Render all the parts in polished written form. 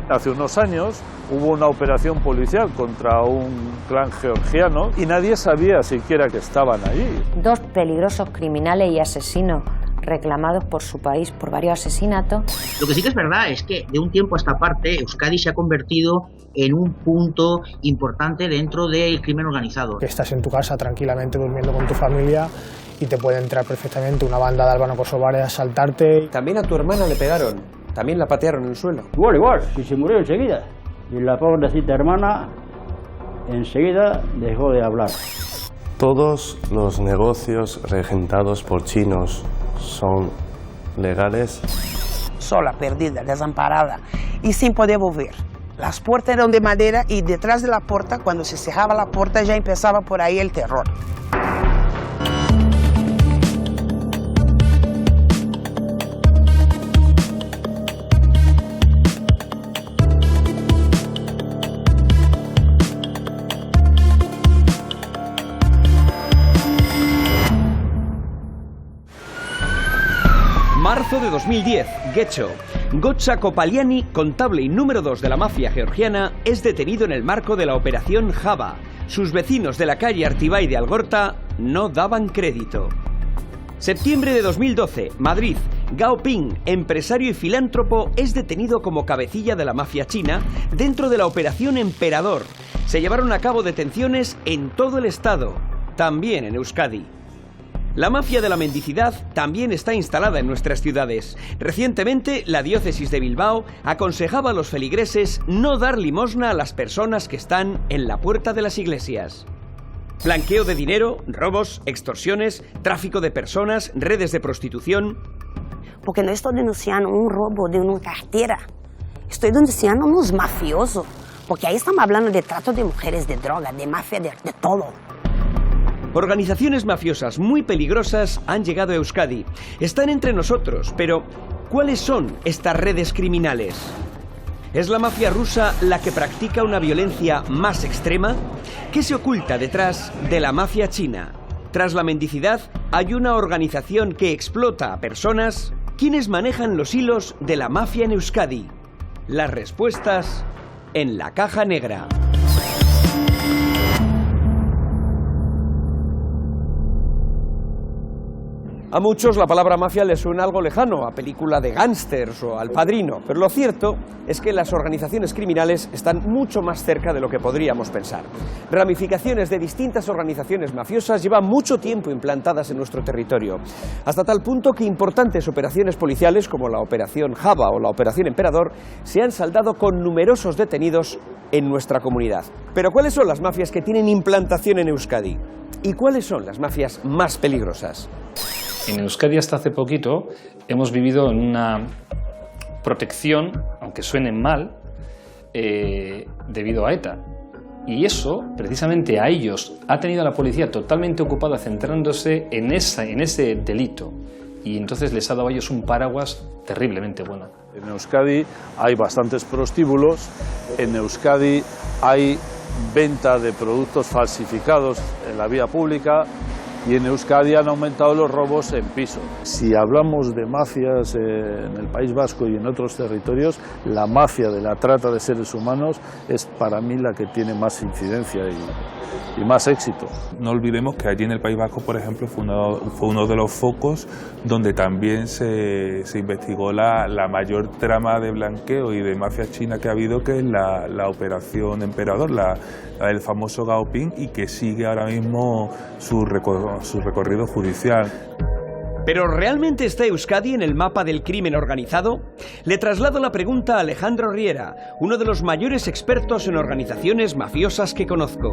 Hace unos años hubo una operación policial contra un clan georgiano y nadie sabía siquiera que estaban allí. Dos peligrosos criminales y asesinos reclamados por su país por varios asesinatos. Lo que sí que es verdad es que de un tiempo a esta parte Euskadi se ha convertido en un punto importante dentro del crimen organizado. Que estás en tu casa tranquilamente durmiendo con tu familia y te puede entrar perfectamente una banda de albano-kosovares a asaltarte. También a tu hermana le pegaron, también la patearon en el suelo. Igual, y se murió enseguida. Y la pobrecita hermana enseguida dejó de hablar. Todos los negocios regentados por chinos son legales. Sola, perdida, desamparada y sin poder volver. Las puertas eran de madera y detrás de la puerta, cuando se cerraba la puerta, ya empezaba por ahí el terror. Marzo de 2010, Guecho. Gotcha Kopaliani, contable y número 2 de la mafia georgiana, es detenido en el marco de la Operación Java. Sus vecinos de la calle Artibay de Algorta no daban crédito. Septiembre de 2012, Madrid. Gao Ping, empresario y filántropo, es detenido como cabecilla de la mafia china dentro de la Operación Emperador. Se llevaron a cabo detenciones en todo el estado, también en Euskadi. La mafia de la mendicidad también está instalada en nuestras ciudades. Recientemente, la diócesis de Bilbao aconsejaba a los feligreses no dar limosna a las personas que están en la puerta de las iglesias. Blanqueo de dinero, robos, extorsiones, tráfico de personas, redes de prostitución. Porque no estoy denunciando un robo de una cartera, estoy denunciando unos mafiosos, porque ahí estamos hablando de trato de mujeres, de droga, de mafia, de todo. Organizaciones mafiosas muy peligrosas han llegado a Euskadi. Están entre nosotros, pero ¿cuáles son estas redes criminales? ¿Es la mafia rusa la que practica una violencia más extrema? ¿Qué se oculta detrás de la mafia china? Tras la mendicidad, ¿hay una organización que explota a personas? ¿Quiénes manejan los hilos de la mafia en Euskadi? Las respuestas en la caja negra. A muchos la palabra mafia les suena algo lejano, a película de gángsters o al Padrino, pero lo cierto es que las organizaciones criminales están mucho más cerca de lo que podríamos pensar. Ramificaciones de distintas organizaciones mafiosas llevan mucho tiempo implantadas en nuestro territorio, hasta tal punto que importantes operaciones policiales como la Operación Java o la Operación Emperador se han saldado con numerosos detenidos en nuestra comunidad. Pero ¿cuáles son las mafias que tienen implantación en Euskadi? ¿Y cuáles son las mafias más peligrosas? En Euskadi hasta hace poquito hemos vivido en una protección, aunque suene mal, debido a ETA. Y eso, precisamente a ellos, ha tenido a la policía totalmente ocupada centrándose en ese delito. Y entonces les ha dado a ellos un paraguas terriblemente bueno. En Euskadi hay bastantes prostíbulos, en Euskadi hay venta de productos falsificados en la vía pública, y en Euskadi han aumentado los robos en piso. Si hablamos de mafias en el País Vasco y en otros territorios, la mafia de la trata de seres humanos es para mí la que tiene más incidencia y más éxito. No olvidemos que allí en el País Vasco, por ejemplo, fue uno de los focos donde también se investigó la mayor trama de blanqueo y de mafia china que ha habido, que es la Operación Emperador, el famoso Gao Ping, y que sigue ahora mismo su recorrido judicial. ¿Pero realmente está Euskadi en el mapa del crimen organizado? Le traslado la pregunta a Alejandro Riera, uno de los mayores expertos en organizaciones mafiosas que conozco.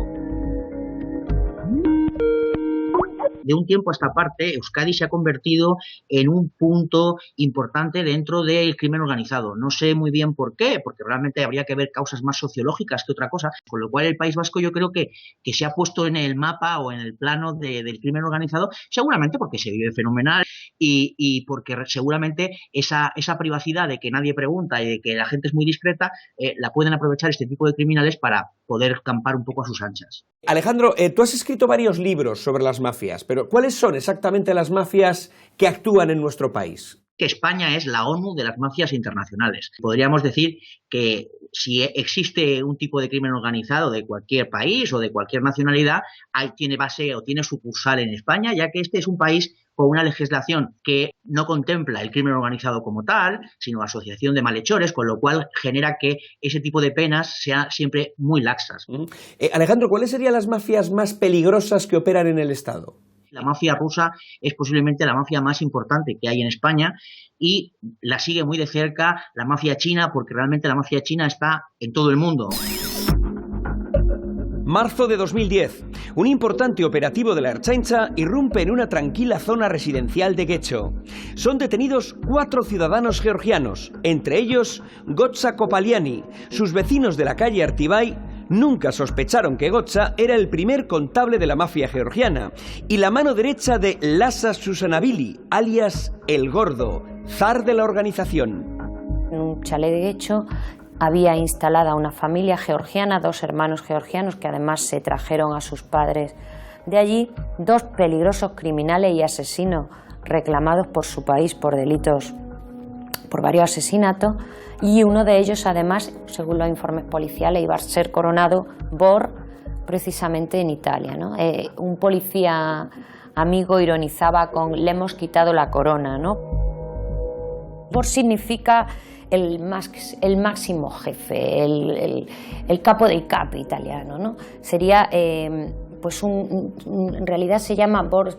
De un tiempo a esta parte, Euskadi se ha convertido en un punto importante dentro del crimen organizado. No sé muy bien por qué, porque realmente habría que ver causas más sociológicas que otra cosa, con lo cual el País Vasco yo creo que se ha puesto en el mapa o en el plano del crimen organizado, seguramente porque se vive fenomenal y porque seguramente esa privacidad de que nadie pregunta y de que la gente es muy discreta, la pueden aprovechar este tipo de criminales para poder campar un poco a sus anchas. Alejandro, tú has escrito varios libros sobre las mafias, pero ¿cuáles son exactamente las mafias que actúan en nuestro país? que España es la ONU de las mafias internacionales. Podríamos decir que si existe un tipo de crimen organizado de cualquier país o de cualquier nacionalidad, tiene base o tiene sucursal en España, ya que este es un país con una legislación que no contempla el crimen organizado como tal, sino asociación de malhechores, con lo cual genera que ese tipo de penas sean siempre muy laxas. Alejandro, ¿cuáles serían las mafias más peligrosas que operan en el Estado? La mafia rusa es posiblemente la mafia más importante que hay en España y la sigue muy de cerca la mafia china, porque realmente la mafia china está en todo el mundo. Marzo de 2010. Un importante operativo de la Ertzaintza irrumpe en una tranquila zona residencial de Guecho. Son detenidos 4 ciudadanos georgianos, entre ellos Gotza Kopaliani. Sus vecinos de la calle Artibay nunca sospecharon que Gotza era el primer contable de la mafia georgiana y la mano derecha de Lasa Susanavili, alias El Gordo, zar de la organización. En un chalet de Guecho había instalada una familia georgiana, 2 hermanos georgianos que además se trajeron a sus padres de allí, 2 peligrosos criminales y asesinos reclamados por su país por delitos, por varios asesinatos, y uno de ellos además, según los informes policiales, iba a ser coronado por precisamente en Italia, ¿no? Un policía amigo ironizaba con "le hemos quitado la corona", ¿no? Por significa el máximo jefe, el capo dei capi italiano, ¿no? Sería, pues en realidad se llama Bor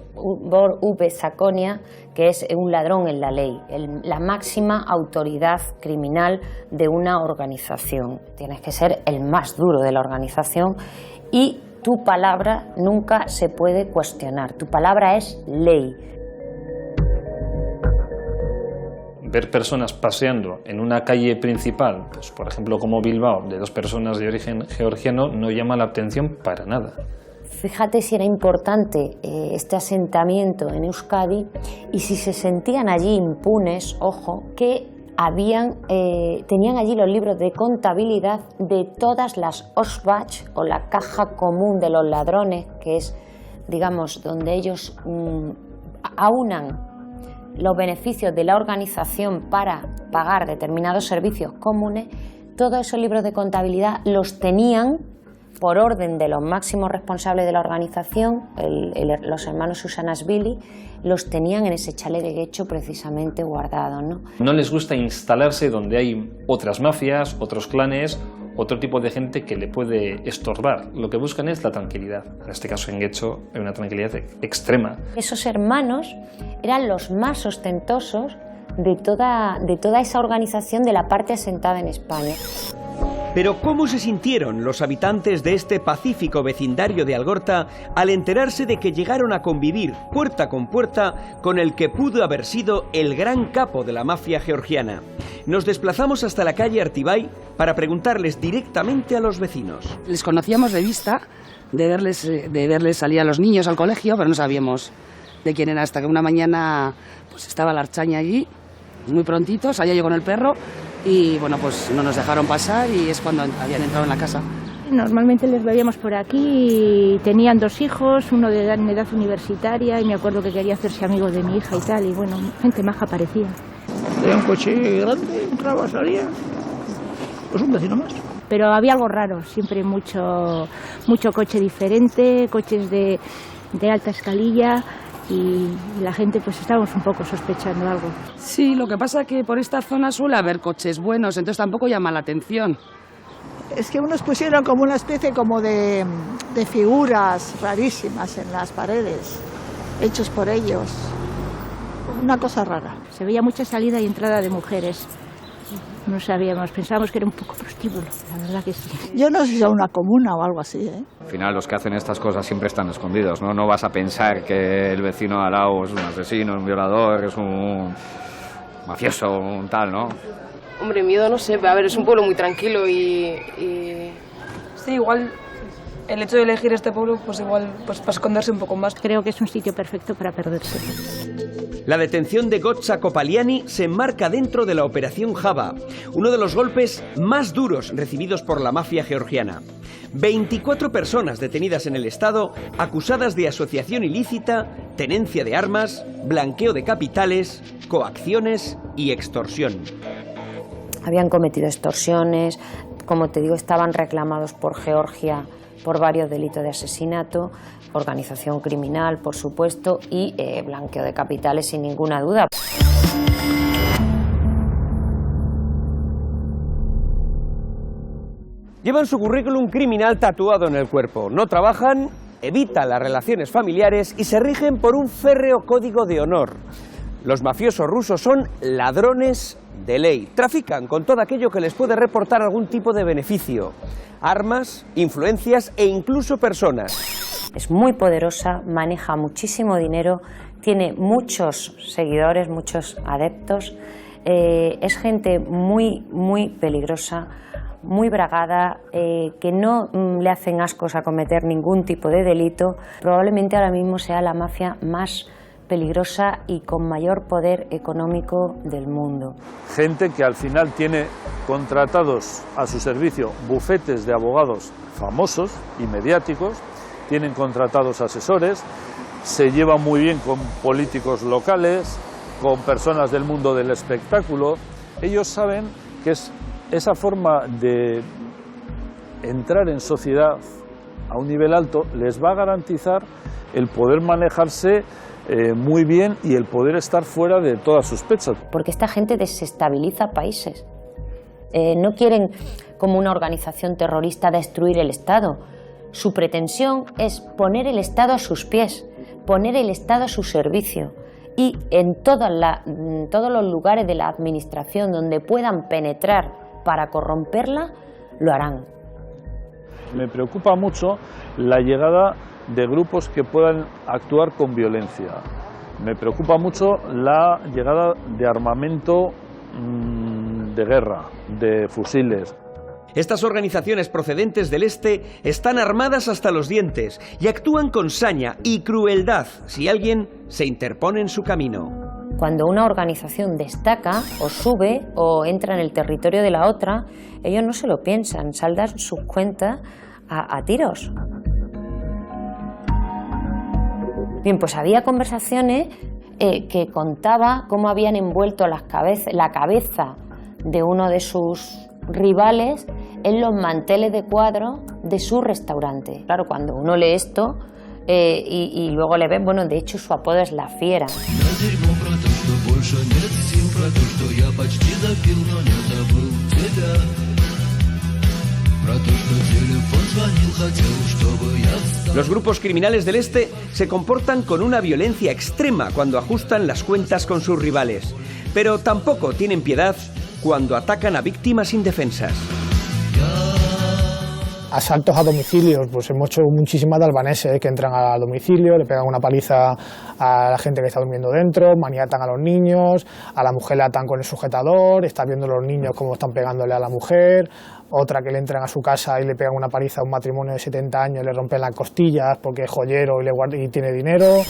V. Saconia, que es un ladrón en la ley, la máxima autoridad criminal de una organización. Tienes que ser el más duro de la organización y tu palabra nunca se puede cuestionar, tu palabra es ley. Ver personas paseando en una calle principal, pues, por ejemplo como Bilbao, de 2 personas de origen georgiano, no llama la atención para nada. Fíjate si era importante este asentamiento en Euskadi y si se sentían allí impunes, ojo, que tenían allí los libros de contabilidad de todas las Ausbach o la caja común de los ladrones, que es, digamos, donde ellos aunan los beneficios de la organización para pagar determinados servicios comunes. Todos esos libros de contabilidad los tenían por orden de los máximos responsables de la organización, los hermanos Susanashvili, los tenían en ese chalet de Guecho precisamente guardados, ¿no? No les gusta instalarse donde hay otras mafias, otros clanes, otro tipo de gente que le puede estorbar. Lo que buscan es la tranquilidad. En este caso en Guecho hay una tranquilidad extrema. Esos hermanos eran los más ostentosos de toda esa organización de la parte asentada en España. Pero ¿cómo se sintieron los habitantes de este pacífico vecindario de Algorta al enterarse de que llegaron a convivir puerta con puerta con el que pudo haber sido el gran capo de la mafia georgiana? Nos desplazamos hasta la calle Artibay para preguntarles directamente a los vecinos. Les conocíamos de vista, de verles salir a los niños al colegio, pero no sabíamos de quién era, hasta que una mañana pues estaba la Archaña allí, muy prontito, salía yo con el perro y bueno, pues no nos dejaron pasar y es cuando habían entrado en la casa. Normalmente les veíamos por aquí y tenían 2 hijos, uno de edad universitaria, y me acuerdo que quería hacerse amigo de mi hija y tal, y bueno, gente maja parecía. Era un coche grande, entraba, salía, pues un vecino más. Pero había algo raro, siempre mucho coche diferente, coches de alta escalilla, y la gente pues estábamos un poco sospechando algo. Sí, lo que pasa es que por esta zona suele haber coches buenos, entonces tampoco llama la atención. Es que unos pusieron como una especie como de figuras rarísimas en las paredes, hechos por ellos. Una cosa rara. Se veía mucha salida y entrada de mujeres. No sabíamos, pensábamos que era un poco prostíbulo, la verdad que sí. Yo no sé si era una comuna o algo así, ¿eh? Al final los que hacen estas cosas siempre están escondidos, ¿no? No vas a pensar que el vecino al lado es un asesino, un violador, es un mafioso, un tal, ¿no? Hombre, miedo no sé, a ver, es un pueblo muy tranquilo y... Sí, igual el hecho de elegir este pueblo, pues igual pues para esconderse un poco más. Creo que es un sitio perfecto para perderse. La detención de Gotcha Kopaliani se enmarca dentro de la Operación Java, uno de los golpes más duros recibidos por la mafia georgiana. 24 personas detenidas en el Estado, acusadas de asociación ilícita, tenencia de armas, blanqueo de capitales, coacciones y extorsión. Habían cometido extorsiones, como te digo, estaban reclamados por Georgia por varios delitos de asesinato, organización criminal, por supuesto, y blanqueo de capitales, sin ninguna duda. Llevan su currículum criminal tatuado en el cuerpo. No trabajan, evitan las relaciones familiares y se rigen por un férreo código de honor. Los mafiosos rusos son ladrones de ley. Trafican con todo aquello que les puede reportar algún tipo de beneficio. Armas, influencias e incluso personas. Es muy poderosa, maneja muchísimo dinero, tiene muchos seguidores, muchos adeptos. Es gente muy peligrosa, muy bragada, que no le hacen ascos a cometer ningún tipo de delito. Probablemente ahora mismo sea la mafia más peligrosa y con mayor poder económico del mundo. Gente que al final tiene contratados a su servicio bufetes de abogados famosos y mediáticos, tienen contratados asesores, se llevan muy bien con políticos locales, con personas del mundo del espectáculo. Ellos saben que es esa forma de entrar en sociedad a un nivel alto les va a garantizar el poder manejarse muy bien y el poder estar fuera de todas sospechas. Porque esta gente desestabiliza países. No quieren, como una organización terrorista, destruir el Estado. Su pretensión es poner el Estado a sus pies, poner el Estado a su servicio. Y en todos los lugares de la administración donde puedan penetrar para corromperla, lo harán. Me preocupa mucho la llegada de grupos que puedan actuar con violencia. Me preocupa mucho la llegada de armamento de guerra, de fusiles. Estas organizaciones procedentes del este están armadas hasta los dientes y actúan con saña y crueldad si alguien se interpone en su camino. Cuando una organización destaca o sube o entra en el territorio de la otra, ellos no se lo piensan, saldan sus cuentas a tiros. Bien, pues había conversaciones que contaba cómo habían envuelto la cabeza de uno de sus rivales en los manteles de cuadro de su restaurante. Claro, cuando uno lee esto y luego le ven, bueno, de hecho su apodo es La Fiera. Los grupos criminales del este se comportan con una violencia extrema cuando ajustan las cuentas con sus rivales, pero tampoco tienen piedad cuando atacan a víctimas indefensas. Asaltos a domicilios, pues hemos hecho muchísimas de albaneses que entran a domicilio, le pegan una paliza a la gente que está durmiendo dentro, maniatan a los niños, a la mujer le atan con el sujetador, está viendo los niños cómo están pegándole a la mujer, otra que le entran a su casa y le pegan una paliza a un matrimonio de 70 años, le rompen las costillas porque es joyero y tiene dinero.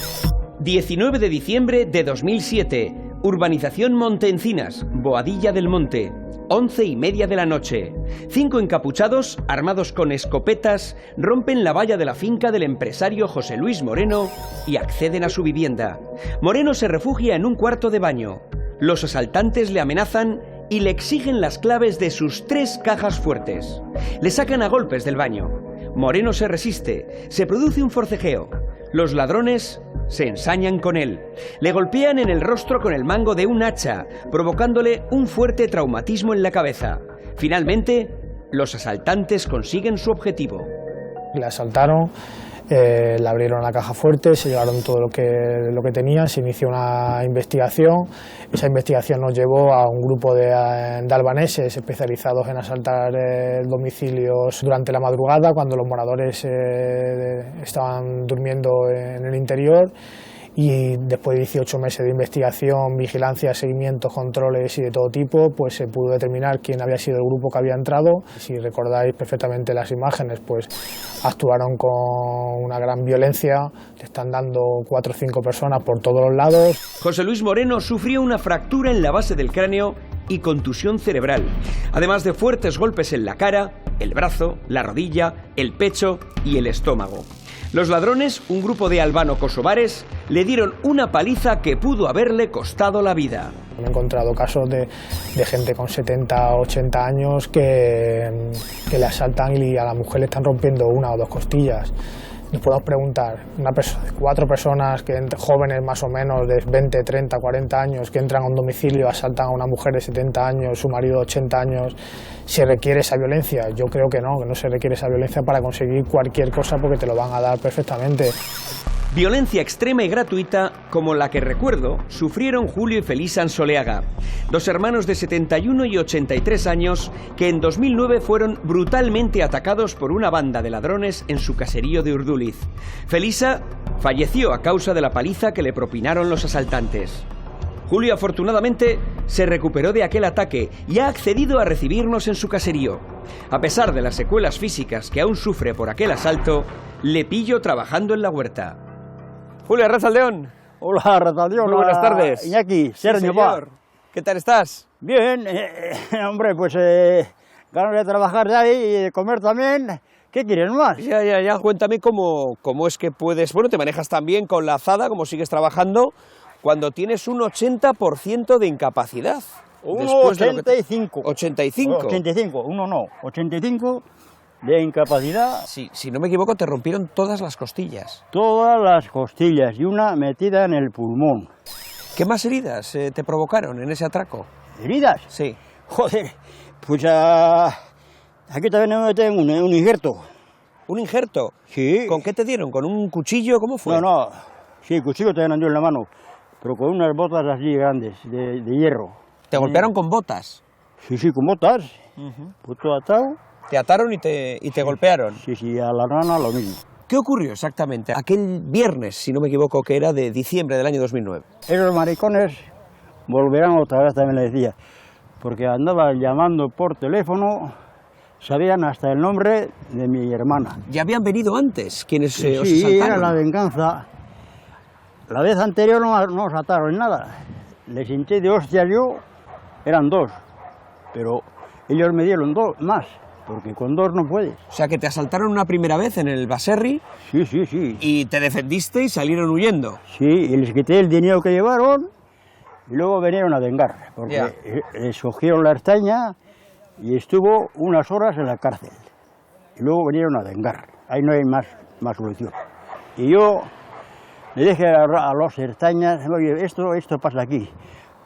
19 de diciembre de 2007, urbanización Monte Encinas, Boadilla del Monte. 11:30 de la noche. 5 encapuchados, armados con escopetas, rompen la valla de la finca del empresario José Luis Moreno y acceden a su vivienda. Moreno se refugia en un cuarto de baño. Los asaltantes le amenazan y le exigen las claves de sus 3 cajas fuertes. Le sacan a golpes del baño. Moreno se resiste. Se produce un forcejeo. Los ladrones se ensañan con él. Le golpean en el rostro con el mango de un hacha, provocándole un fuerte traumatismo en la cabeza. Finalmente, los asaltantes consiguen su objetivo. Le asaltaron, le abrieron la caja fuerte, se llevaron todo lo que tenían, se inició una investigación. Esa investigación nos llevó a un grupo de albaneses especializados en asaltar domicilios durante la madrugada, cuando los moradores estaban durmiendo en el interior. Y después de 18 meses de investigación, vigilancia, seguimientos, controles y de todo tipo, pues se pudo determinar quién había sido el grupo que había entrado. Si recordáis perfectamente las imágenes, pues actuaron con una gran violencia, le están dando 4 o 5 personas por todos los lados. José Luis Moreno sufrió una fractura en la base del cráneo y contusión cerebral, además de fuertes golpes en la cara, el brazo, la rodilla, el pecho y el estómago. Los ladrones, un grupo de albano-kosovares, le dieron una paliza que pudo haberle costado la vida. Me he encontrado casos de gente con 70 o 80 años que le asaltan y a la mujer le están rompiendo 1 o 2 costillas. Nos podemos preguntar, 4 personas jóvenes más o menos de 20, 30, 40 años que entran a un domicilio, asaltan a una mujer de 70 años, su marido de 80 años, ¿se requiere esa violencia? Yo creo que no se requiere esa violencia para conseguir cualquier cosa porque te lo van a dar perfectamente. Violencia extrema y gratuita como la que recuerdo sufrieron Julio y Felisa Ansoleaga, 2 hermanos de 71 y 83 años que en 2009 fueron brutalmente atacados por una banda de ladrones en su caserío de Urduliz. Felisa falleció a causa de la paliza que le propinaron los asaltantes. Julio afortunadamente se recuperó de aquel ataque y ha accedido a recibirnos en su caserío. A pesar de las secuelas físicas que aún sufre por aquel asalto, le pillo trabajando en la huerta. Julio, Arrachaldeón. Hola, Arrachaldeón. Muy buenas tardes. Iñaki, Sergio, señor. ¿Qué tal estás? Bien, hombre, pues ganas de trabajar ya y de comer también. ¿Qué quieres más? Ya. Cuéntame cómo es que puedes... Bueno, te manejas también con la azada, como sigues trabajando, cuando tienes un 80% de incapacidad. 85. 85. 85, 85 de incapacidad. Sí, si no me equivoco, te rompieron todas las costillas. Todas las costillas y una metida en el pulmón. ¿Qué más heridas te provocaron en ese atraco? ¿Heridas? Sí. Joder, pues aquí también me tengo un injerto. ¿Un injerto? Sí. ¿Con qué te dieron? ¿Con un cuchillo? ¿Cómo fue? No. Sí, cuchillo te dan en la mano, pero con unas botas así grandes, de hierro. ¿Te golpearon con botas? Sí, con botas. Puto atado. ¿Te ataron y te golpearon? Sí, a la rana lo mismo. ¿Qué ocurrió exactamente aquel viernes, si no me equivoco, que era de diciembre del año 2009? Esos maricones volverán otra vez, también le decía, porque andaban llamando por teléfono, sabían hasta el nombre de mi hermana. ¿Ya habían venido antes quienes os asaltaron? Sí, era la venganza. La vez anterior no os ataron en nada. Les hinché de hostias yo, eran 2, pero ellos me dieron 2 más. Porque con 2 no puedes. O sea, que te asaltaron una primera vez en el Baserri. Sí. Y te defendiste y salieron huyendo. Sí, y les quité el dinero que llevaron y luego vinieron a vengar. Porque les cogieron la estaña y estuvo unas horas en la cárcel. Y luego vinieron a vengar. Ahí no hay más solución. Y yo le dije a los estañas, oye, esto pasa aquí.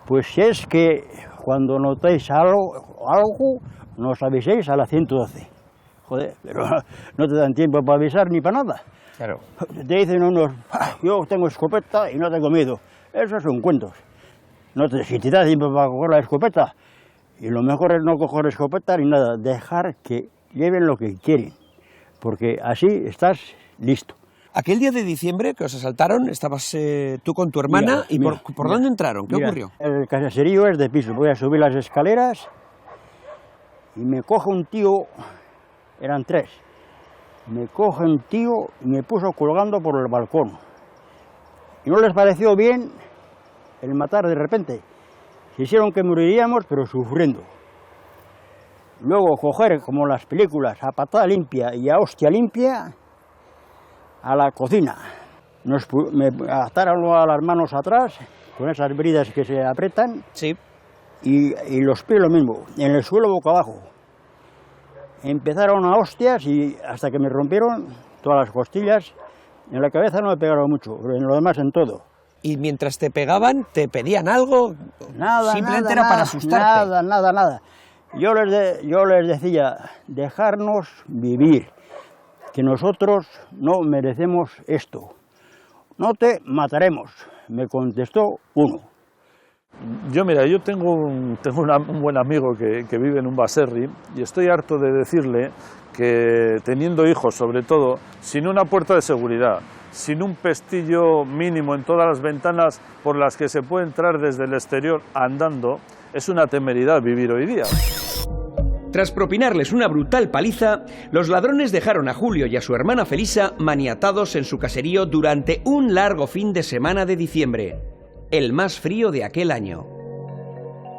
Pues si es que cuando notéis algo nos aviséis a la 112. Joder, pero no te dan tiempo para avisar ni para nada. Claro. Te dicen unos, yo tengo escopeta y no tengo miedo. Esos son cuentos. Si te da tiempo para coger la escopeta, y lo mejor es no coger escopeta ni nada, dejar que lleven lo que quieren, porque así estás listo. Aquel día de diciembre que os asaltaron, estabas tú con tu hermana, ¿por dónde entraron? ¿Qué ocurrió? El caserío es de piso, voy a subir las escaleras y me coge un tío, eran 3, me coge un tío y me puso colgando por el balcón. Y no les pareció bien el matar de repente. Quisieron que moriríamos, pero sufriendo. Luego coger, como las películas, a patada limpia y a hostia limpia, a la cocina. Me ataron a las manos atrás, con esas bridas que se apretan. Sí. Y los pies lo mismo, en el suelo boca abajo. Empezaron a hostias y hasta que me rompieron todas las costillas. En la cabeza no me pegaron mucho, pero en lo demás en todo. ¿Y mientras te pegaban, te pedían algo? Nada, simplemente era para asustarte. Nada. Yo les decía, dejarnos vivir, que nosotros no merecemos esto. No te mataremos, me contestó uno. Yo tengo un buen amigo que vive en un baserri y estoy harto de decirle que teniendo hijos, sobre todo, sin una puerta de seguridad, sin un pestillo mínimo en todas las ventanas por las que se puede entrar desde el exterior andando, es una temeridad vivir hoy día. Tras propinarles una brutal paliza, los ladrones dejaron a Julio y a su hermana Felisa maniatados en su caserío durante un largo fin de semana de diciembre, el más frío de aquel año.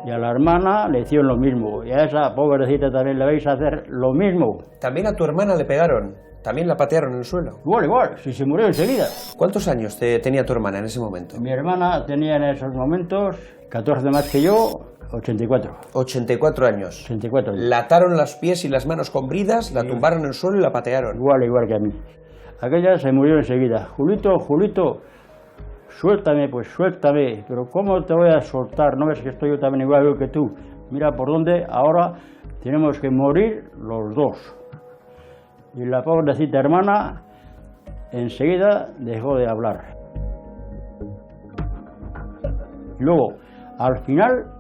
Y a la hermana le hicieron lo mismo, y a esa pobrecita también le vais a hacer lo mismo. También a tu hermana le pegaron, también la patearon en el suelo. Igual, si se murió enseguida. ¿Cuántos años tenía tu hermana en ese momento? Mi hermana tenía en esos momentos 14 más que yo, 84. 84 años. 84 años. La ataron los pies y las manos con bridas, la tumbaron en el suelo y la patearon. Igual que a mí. Aquella se murió enseguida. Julito, suéltame, pues suéltame. Pero ¿cómo te voy a soltar? ¿No ves que estoy yo también igual que tú? Mira por dónde ahora tenemos que morir los dos. Y la pobrecita hermana enseguida dejó de hablar. Y luego, al final,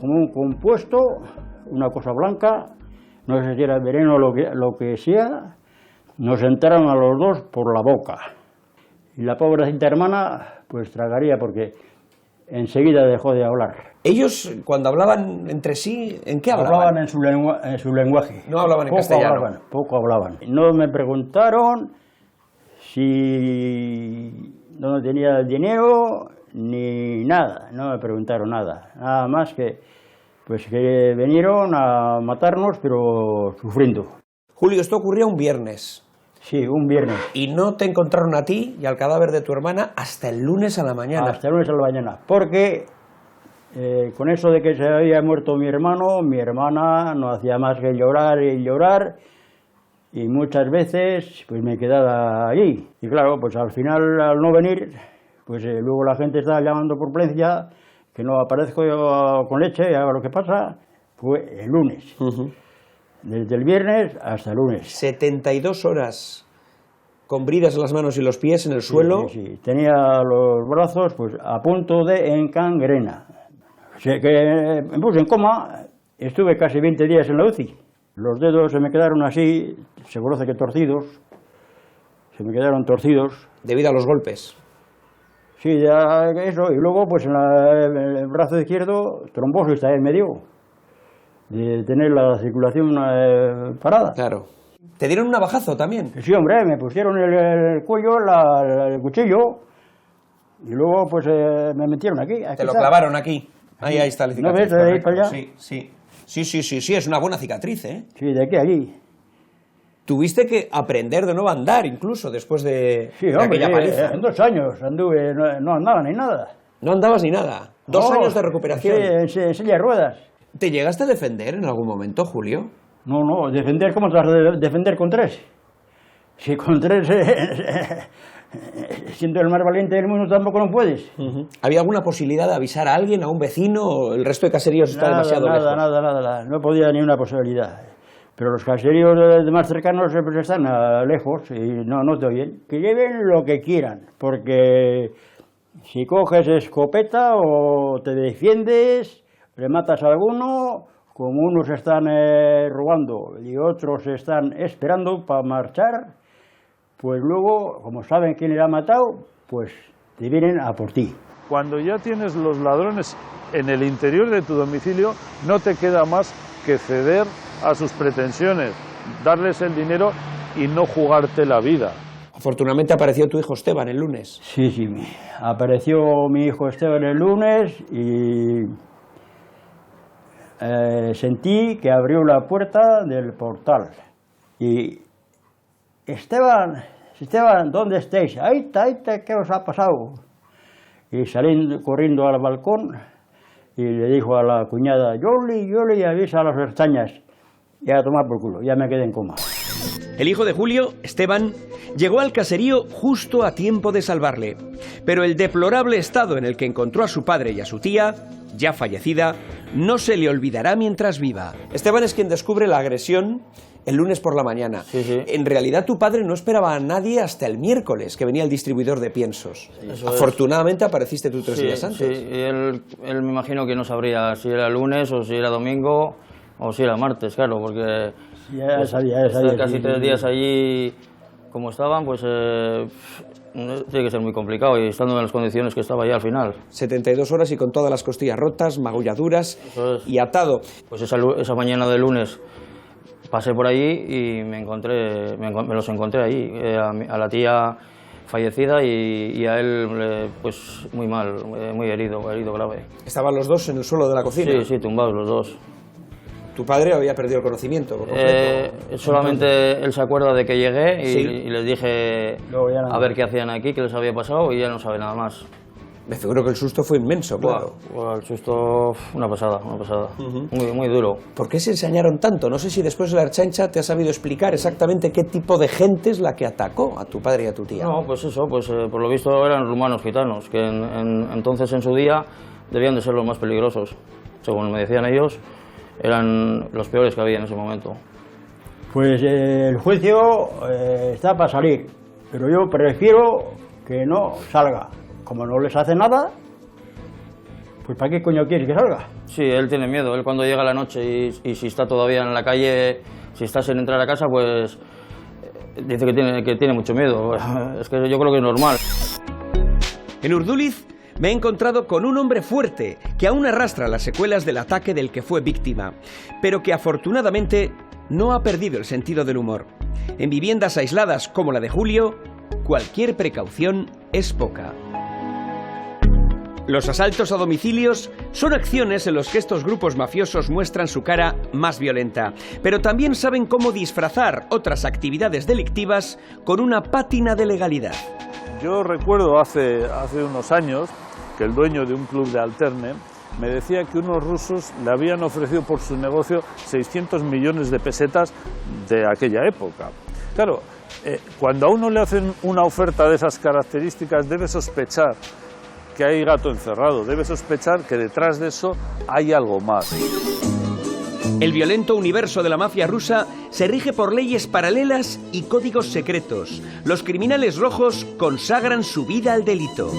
como un compuesto, una cosa blanca, no sé si era veneno o lo que sea, nos entraron a los dos por la boca. Y la pobrecita hermana, pues tragaría porque enseguida dejó de hablar. Ellos, cuando hablaban entre sí, ¿en qué hablaban? Hablaban en su lenguaje. No hablaban en castellano. Poco hablaban. No me preguntaron dónde tenía el dinero, ni nada. No me preguntaron nada. Nada más que vinieron a matarnos, pero sufriendo. Julio, esto ocurrió un viernes. Sí, un viernes. Y no te encontraron a ti y al cadáver de tu hermana hasta el lunes a la mañana. Hasta el lunes a la mañana, porque con eso de que se había muerto mi hermano, mi hermana no hacía más que llorar y llorar, y muchas veces pues me quedaba allí. Y claro, pues al final, al no venir, pues luego la gente estaba llamando por plencia, que no aparezco yo con leche, y ahora lo que pasa fue el lunes. Desde el viernes hasta el lunes. 72 horas con bridas en las manos y los pies en el suelo. Sí. Tenía los brazos pues a punto de encangrena. O sea, que me puse en coma, estuve casi 20 días en la UCI. Los dedos se me quedaron así, se conoce que torcidos. Se me quedaron torcidos. Debido a los golpes. Sí, ya eso. Y luego pues en el brazo izquierdo, trombosis también me dio. De tener la circulación parada. Claro. ¿Te dieron un navajazo también? Sí, hombre, me pusieron el cuello, el cuchillo, y luego pues me metieron aquí. Te lo clavaron aquí. Ahí está la cicatriz. ¿No ves? De ahí para allá. Sí, es una buena cicatriz, ¿eh? Sí, de aquí a allí. Tuviste que aprender de nuevo a andar incluso después de aquella paliza. En 2 años anduve, no andaba ni nada. ¿No andabas ni nada? 2 años de recuperación. Sí, en silla de ruedas. ¿Te llegaste a defender en algún momento, Julio? No, defender, ¿cómo te vas a defender con 3? Si con 3, siendo el más valiente del mundo, tampoco no puedes. ¿Había alguna posibilidad de avisar a alguien, a un vecino, o el resto de caseríos está demasiado lejos? Nada, no podía ni una posibilidad. Pero los caseríos más cercanos pues están lejos y no te oyen. Que lleven lo que quieran, porque si coges escopeta o te defiendes, le matas a alguno, como unos están robando y otros están esperando para marchar, pues luego, como saben quién le ha matado, pues te vienen a por ti. Cuando ya tienes los ladrones en el interior de tu domicilio, no te queda más que ceder a sus pretensiones, darles el dinero y no jugarte la vida. Afortunadamente apareció tu hijo Esteban el lunes. Sí, apareció mi hijo Esteban el lunes y sentí que abrió la puerta del portal. Y Esteban, ¿dónde estáis? Ahí está, ¿qué os ha pasado? Y salí corriendo al balcón y le dijo a la cuñada, Yoli, avisa a las ertañas. Y a tomar por culo, ya me quedé en coma. El hijo de Julio, Esteban, llegó al caserío justo a tiempo de salvarle. Pero el deplorable estado en el que encontró a su padre y a su tía, ya fallecida, no se le olvidará mientras viva. Esteban es quien descubre la agresión el lunes por la mañana. Sí. En realidad tu padre no esperaba a nadie hasta el miércoles, que venía el distribuidor de piensos. Afortunadamente apareciste tú 3 días antes. Sí, y él me imagino que no sabría si era lunes o si era domingo o si era martes, claro, porque ya sabía, casi 3 días allí como estaban, pues tiene que ser muy complicado y estando en las condiciones que estaba ya al final. 72 horas y con todas las costillas rotas, magulladuras y atado. Pues esa mañana de lunes pasé por allí y me los encontré ahí, a la tía fallecida y a él pues muy mal, muy herido grave. ¿Estaban los dos en el suelo de la cocina? Sí, tumbados los dos. ¿Tu padre había perdido el conocimiento por completo? Solamente él se acuerda de que llegué ¿Sí? y les dije a ver qué hacían aquí, qué les había pasado y ya no sabe nada más. Me figuro que el susto fue inmenso, claro. Bueno, el susto, una pasada. Muy duro. ¿Por qué se ensañaron tanto? No sé si después de la Ertzaintza te ha sabido explicar exactamente qué tipo de gente es la que atacó a tu padre y a tu tía. No, pues eso, por lo visto eran rumanos gitanos, que entonces en su día debían de ser los más peligrosos. Según me decían ellos, eran los peores que había en ese momento. Pues el juicio está para salir, pero yo prefiero que no salga. Como no les hace nada, pues ¿para qué coño quieres que salga? Sí, él tiene miedo. Él cuando llega la noche y si está todavía en la calle, si está sin entrar a casa, pues dice que tiene mucho miedo. Es que yo creo que es normal. En Urduliz me he encontrado con un hombre fuerte que aún arrastra las secuelas del ataque del que fue víctima, pero que afortunadamente no ha perdido el sentido del humor. En viviendas aisladas como la de Julio, cualquier precaución es poca. Los asaltos a domicilios son acciones en los que estos grupos mafiosos muestran su cara más violenta, pero también saben cómo disfrazar otras actividades delictivas con una pátina de legalidad. Yo recuerdo hace unos años que el dueño de un club de alterne me decía que unos rusos le habían ofrecido por su negocio 600 millones de pesetas de aquella época. Claro, cuando a uno le hacen una oferta de esas características debe sospechar que hay gato encerrado, debe sospechar que detrás de eso hay algo más. El violento universo de la mafia rusa se rige por leyes paralelas y códigos secretos. Los criminales rojos consagran su vida al delito.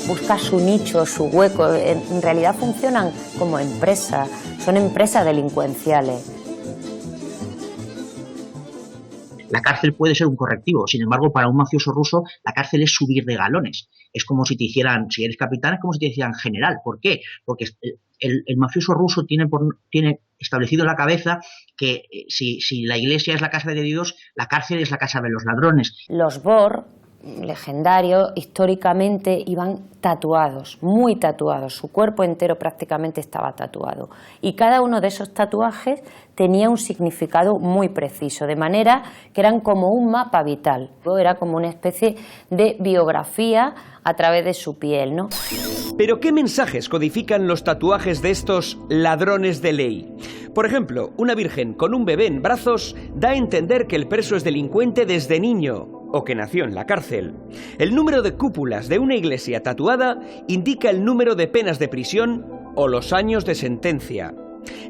Busca su nicho, su hueco. En realidad funcionan como empresas, son empresas delincuenciales. La cárcel puede ser un correctivo, sin embargo, para un mafioso ruso, la cárcel es subir de galones. Es como si te hicieran, si eres capitán, es como si te hicieran general. ¿Por qué? Porque el mafioso ruso tiene establecido en la cabeza que si la iglesia es la casa de Dios, la cárcel es la casa de los ladrones. Los Bor, legendarios, históricamente iban tatuados, muy tatuados, su cuerpo entero prácticamente estaba tatuado y cada uno de esos tatuajes tenía un significado muy preciso, de manera que eran como un mapa vital, era como una especie de biografía a través de su piel, ¿no? ¿Pero qué mensajes codifican los tatuajes de estos ladrones de ley? Por ejemplo, una virgen con un bebé en brazos da a entender que el preso es delincuente desde niño o que nació en la cárcel. El número de cúpulas de una iglesia tatuada indica el número de penas de prisión o los años de sentencia.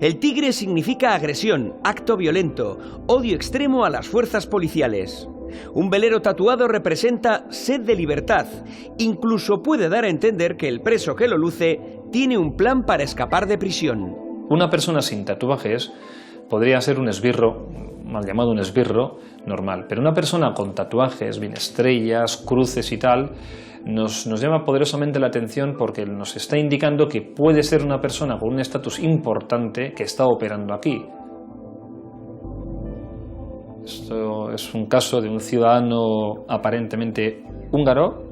El tigre significa agresión, acto violento, odio extremo a las fuerzas policiales. Un velero tatuado representa sed de libertad. Incluso puede dar a entender que el preso que lo luce tiene un plan para escapar de prisión. Una persona sin tatuajes podría ser un esbirro, mal llamado un esbirro, normal. Pero una persona con tatuajes, bien estrellas, cruces y tal, nos llama poderosamente la atención porque nos está indicando que puede ser una persona con un estatus importante que está operando aquí. Esto es un caso de un ciudadano aparentemente húngaro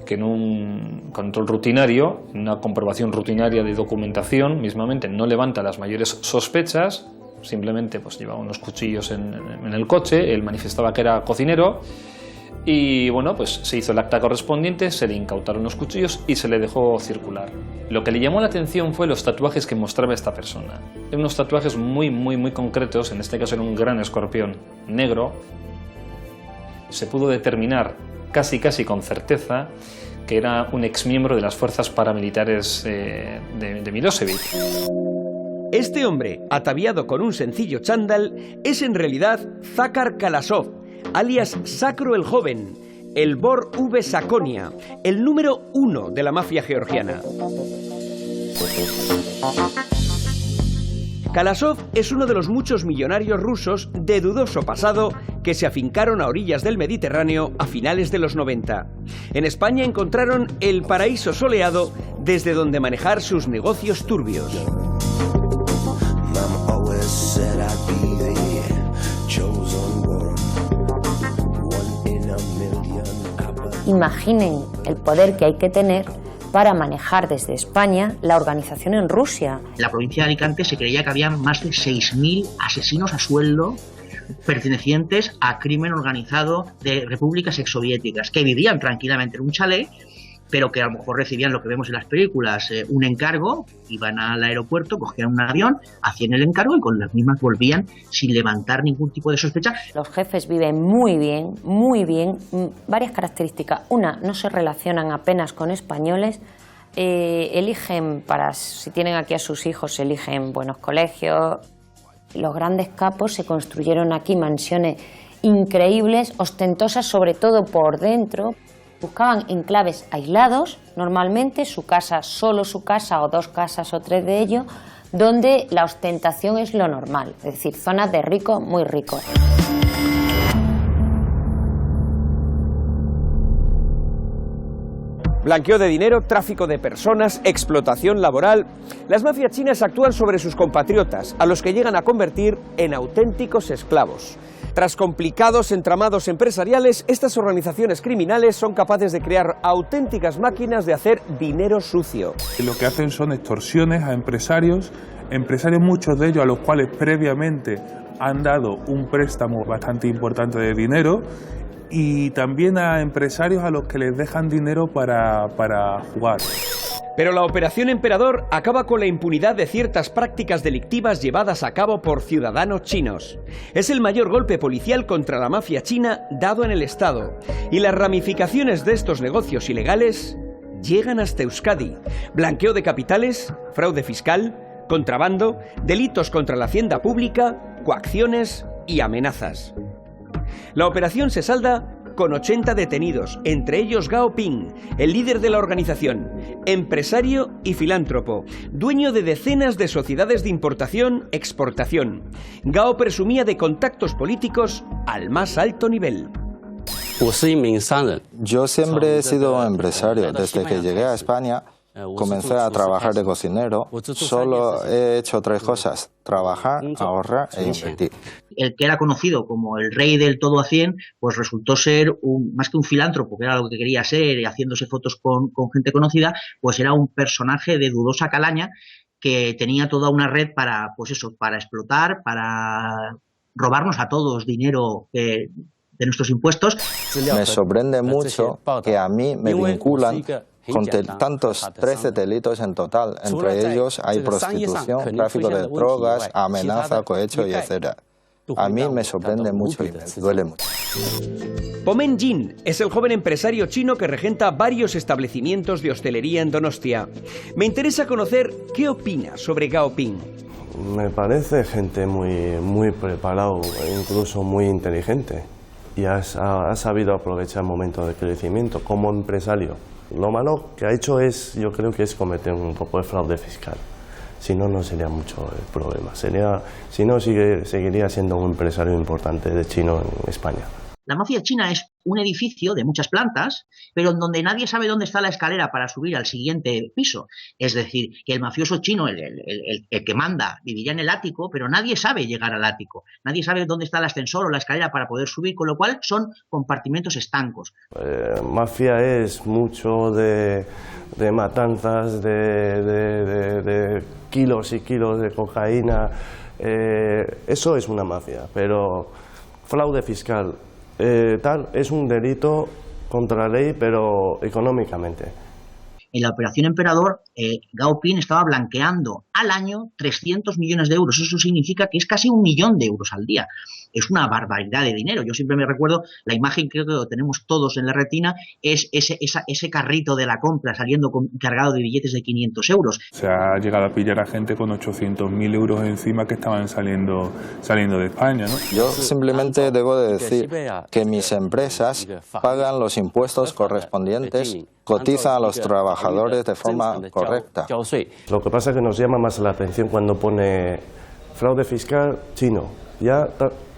que en un control rutinario, en una comprobación rutinaria de documentación, mismamente no levanta las mayores sospechas, simplemente pues llevaba unos cuchillos en el coche, él manifestaba que era cocinero y bueno, pues se hizo el acta correspondiente, se le incautaron los cuchillos y se le dejó circular. Lo que le llamó la atención fue los tatuajes que mostraba esta persona. Eran unos tatuajes muy concretos, en este caso era un gran escorpión negro. Se pudo determinar casi con certeza que era un exmiembro de las fuerzas paramilitares de Milosevic. Este hombre, ataviado con un sencillo chándal, es en realidad Zakar Kalasov, alias Sacro el Joven, el Bor V. Sakonia, el número 1 de la mafia georgiana. Kalasov es uno de los muchos millonarios rusos de dudoso pasado que se afincaron a orillas del Mediterráneo a finales de los 90. En España encontraron el paraíso soleado desde donde manejar sus negocios turbios. Imaginen el poder que hay que tener para manejar desde España la organización en Rusia. En la provincia de Alicante se creía que había más de 6.000 asesinos a sueldo pertenecientes a crimen organizado de repúblicas exsoviéticas, que vivían tranquilamente en un chalet, pero que a lo mejor recibían lo que vemos en las películas, un encargo, iban al aeropuerto, cogían un avión, hacían el encargo y con las mismas volvían sin levantar ningún tipo de sospecha. Los jefes viven muy bien, varias características. Una, no se relacionan apenas con españoles, eligen, si tienen aquí a sus hijos, eligen buenos colegios. Los grandes capos se construyeron aquí mansiones increíbles, ostentosas sobre todo por dentro. Buscaban enclaves aislados, normalmente su casa, solo su casa o 2 casas o 3 de ellos, donde la ostentación es lo normal, es decir, zonas de ricos, muy ricos. Blanqueo de dinero, tráfico de personas, explotación laboral. Las mafias chinas actúan sobre sus compatriotas, a los que llegan a convertir en auténticos esclavos. Tras complicados entramados empresariales, estas organizaciones criminales son capaces de crear auténticas máquinas de hacer dinero sucio. Lo que hacen son extorsiones a empresarios, muchos de ellos a los cuales previamente han dado un préstamo bastante importante de dinero, y también a empresarios a los que les dejan dinero para jugar. Pero la Operación Emperador acaba con la impunidad de ciertas prácticas delictivas llevadas a cabo por ciudadanos chinos. Es el mayor golpe policial contra la mafia china dado en el Estado. Y las ramificaciones de estos negocios ilegales llegan hasta Euskadi. Blanqueo de capitales, fraude fiscal, contrabando, delitos contra la hacienda pública, coacciones y amenazas. La operación se salda con 80 detenidos, entre ellos Gao Ping, el líder de la organización, empresario y filántropo, dueño de decenas de sociedades de importación-exportación. Gao presumía de contactos políticos al más alto nivel. Yo siempre he sido empresario. Desde que llegué a España, comencé a trabajar de cocinero. Solo he hecho 3 cosas: trabajar, ahorrar e invertir. El que era conocido como el rey del todo a 100, pues resultó ser más que un filántropo, que era lo que quería ser, y haciéndose fotos con gente conocida, pues era un personaje de dudosa calaña que tenía toda una red para, pues eso, para explotar, para robarnos a todos dinero de nuestros impuestos. Me sorprende mucho que a mí me vinculan con tantos 13 delitos en total. Entre ellos hay prostitución, tráfico de drogas, amenaza, cohecho y etcétera. A mí me sorprende mucho y me duele mucho. Pomen Jin es el joven empresario chino que regenta varios establecimientos de hostelería en Donostia. Me interesa conocer qué opina sobre Gao Ping. Me parece gente muy preparado, incluso muy inteligente, y ha sabido aprovechar momentos de crecimiento como empresario. Lo malo que ha hecho yo creo que es cometer un poco de fraude fiscal. Si no, no sería mucho el problema. Si no, seguiría siendo un empresario importante de chino en España. La mafia china es un edificio de muchas plantas, pero en donde nadie sabe dónde está la escalera para subir al siguiente piso. Es decir, que el mafioso chino, el que manda, viviría en el ático, pero nadie sabe llegar al ático. Nadie sabe dónde está el ascensor o la escalera para poder subir, con lo cual son compartimentos estancos. Mafia es mucho de matanzas, de kilos y kilos de cocaína. Eso es una mafia, pero fraude fiscal es un delito contra la ley, pero económicamente. En la Operación Emperador Gaopin estaba blanqueando al año 300 millones de euros. Eso significa que es casi 1 millón de euros al día. Es una barbaridad de dinero. Yo siempre me recuerdo la imagen que creo que tenemos todos en la retina, es ese carrito de la compra saliendo cargado de billetes de 500 euros. Se ha llegado a pillar a gente con 800.000 euros encima que estaban saliendo de España, ¿no? Yo simplemente debo de decir que mis empresas pagan los impuestos correspondientes, cotizan a los trabajadores de forma correcta. Lo que pasa es que nos llama más la atención cuando pone fraude fiscal chino.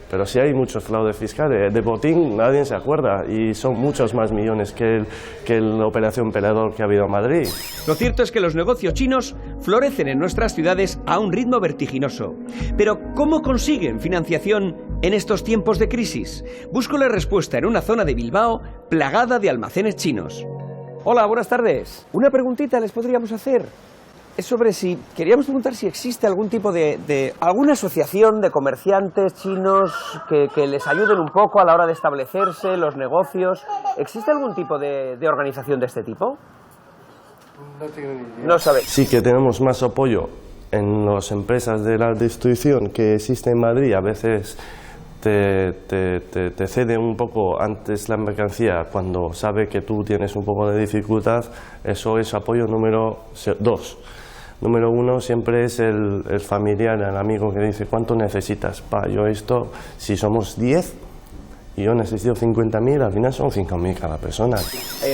Pero si hay muchos fraudes fiscales, de botín nadie se acuerda y son muchos más millones que la operación Pelador que ha habido en Madrid. Lo cierto es que los negocios chinos florecen en nuestras ciudades a un ritmo vertiginoso. Pero ¿cómo consiguen financiación en estos tiempos de crisis? Busco la respuesta en una zona de Bilbao plagada de almacenes chinos. Hola, buenas tardes. Una preguntita les podríamos hacer. Es sobre queríamos preguntar si existe algún tipo de alguna asociación de comerciantes chinos que les ayuden un poco a la hora de establecerse, los negocios. ¿Existe algún tipo de organización de este tipo? No tengo ni idea. No sabéis. Sí que tenemos más apoyo en las empresas de la distribución que existe en Madrid. A veces te cede un poco antes la mercancía cuando sabe que tú tienes un poco de dificultad. Eso es apoyo número 2. Número 1 siempre es el familiar, el amigo que dice ¿cuánto necesitas? Yo esto, si somos 10 y yo necesito 50.000, al final son 5.000 cada persona.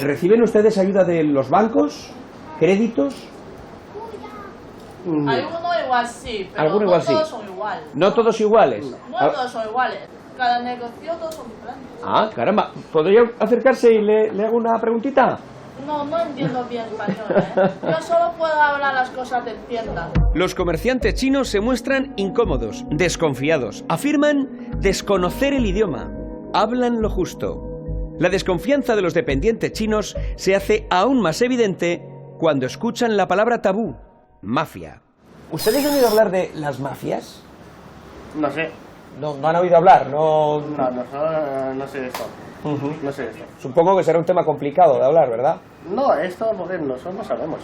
¿Reciben ustedes ayuda de los bancos? ¿Créditos? Algunos igual sí, pero Alguno no igual sí. todos son iguales. ¿No todos iguales? No todos son iguales. Cada negocio todos son diferentes. Ah, caramba. ¿Podría acercarse y le hago una preguntita? No entiendo bien español, Yo solo puedo hablar las cosas de tienda. Los comerciantes chinos se muestran incómodos, desconfiados. Afirman desconocer el idioma. Hablan lo justo. La desconfianza de los dependientes chinos se hace aún más evidente cuando escuchan la palabra tabú, mafia. ¿Ustedes han oído hablar de las mafias? No sé. No han oído hablar, no sé esto. No sé esto. Supongo que será un tema complicado de hablar, ¿verdad? No, esto porque nosotros no sabemos.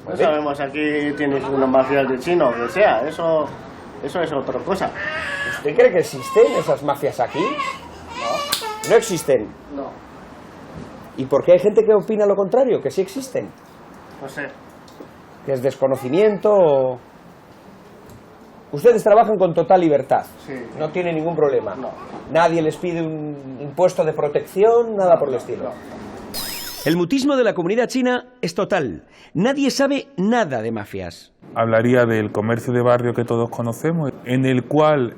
No sabemos, aquí tienes una mafia de chino, que sea, eso es otra cosa. ¿Usted cree que existen esas mafias aquí? No. ¿No existen? No. ¿Y por qué hay gente que opina lo contrario, que sí existen? No sé. ¿Que es desconocimiento o...? Ustedes trabajan con total libertad, sí. No tienen ningún problema. No. Nadie les pide un impuesto de protección, nada por el estilo. El mutismo de la comunidad china es total. Nadie sabe nada de mafias. Hablaría del comercio de barrio que todos conocemos, en el cual